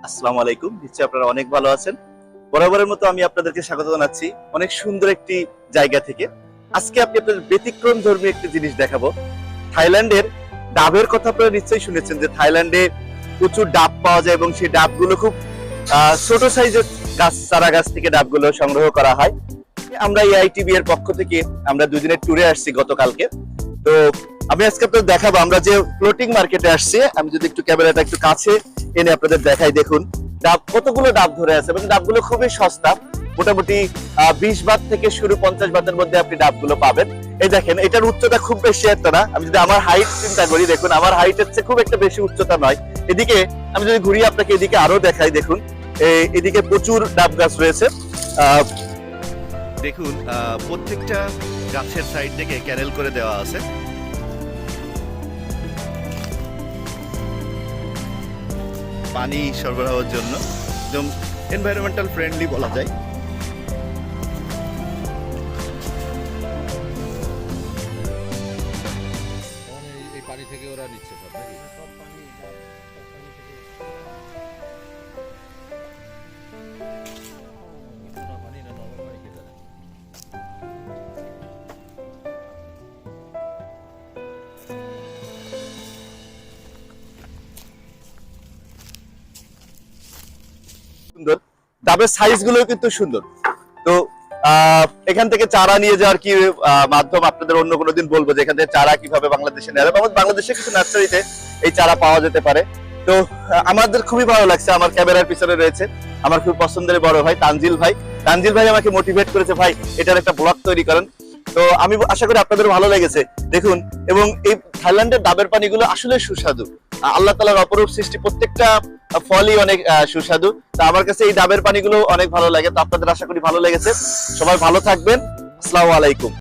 আসসালামু আলাইকুম। নিশ্চয়ই আপনারা অনেক ভালো আছেন। বরাবরের মতো আমি আপনাদেরকে স্বাগত জানাচ্ছি অনেক সুন্দর একটি জায়গা থেকে। আজকে আমি আপনাদের ব্যতিক্রম ধর্মী একটি জিনিস দেখাবো। থাইল্যান্ডের ডাবের কথা আপনারা নিশ্চয়ই শুনেছেন যে থাইল্যান্ডে প্রচুর ডাব পাওয়া যায় এবং সেই ডাবগুলো খুব ছোট সাইজের চারা গাছ থেকে ডাবগুলো সংগ্রহ করা হয়। আমরা এআইটিবি এর পক্ষ থেকে আমরা দুদিনের ট্যুরে আসছি গতকালকে। তো আমি আজকে আপনাদের দেখাবো আমরা যে ফ্লোটিং মার্কেটে আসছি। আমি যদি একটু ক্যামেরাটা একটু কাছে এনে আপনাদের দেখাই, দেখুন ডাব কতগুলো ডাব ধরে আছে এবং ডাবগুলো খুবই সস্তা। মোটামুটি 20 বাত থেকে শুরু 50 বাতের মধ্যে আপনি ডাবগুলো পাবেন। এই দেখেন এটার উচ্চতা খুব বেশি একটা না। আমি যদি আমার হাইট চিন্তা করি, দেখুন আমার হাইটের চেয়ে খুব একটা বেশি উচ্চতা নয়। এদিকে আমি যদি ঘুরিয়ে আপনাকে এদিকে আরো দেখাই, দেখুন এদিকে প্রচুর ডাব গাছ রয়েছে। দেখুন প্রত্যেকটা গাছের সাইড থেকে ক্যানেল করে দেওয়া আছে। পানি সরবরাহের জন্য একদম এনভায়রনমেন্টাল ফ্রেন্ডলি বলা যায়। এই পানি থেকে ওরা নিচ্ছে সব নাকি? নোনা পানি না নরমাল পানি কে জানে? সুন্দর ডাবের সাইজ গুলো কিন্তু সুন্দর। তো এখান থেকে চারা নিয়ে যাওয়ার কি মাধ্যম আপনাদের অন্য কোনো দিন বলবো যে এখান থেকে চারা কিভাবে বাংলাদেশে নেওয়া যাবে। বাংলাদেশে কিছু নার্সারিতে এই চারা পাওয়া যেতে পারে। তো আমাদের খুবই ভালো লাগছে। আমার ক্যামেরার পিছনে রয়েছে আমার খুব পছন্দের বড় ভাই তানজিল ভাই। তানজিল ভাই আমাকে মোটিভেট করেছে, ভাই এটার একটা ব্লগ তৈরি করেন। তো আমি আশা করি আপনাদের ভালো লেগেছে। দেখুন, এবং এই থাইল্যান্ডের ডাবের পানিগুলো আসলে সুস্বাদু। আল্লাহ তাআলার অপরূপ সৃষ্টি, প্রত্যেকটা ফলই অনেক সুস্বাদু। তো আমার কাছে এই ডাবের পানিগুলো অনেক ভালো লাগে। তো আপনাদের আশা করি ভালো লেগেছে। সবাই ভালো থাকবেন। আসসালামু আলাইকুম।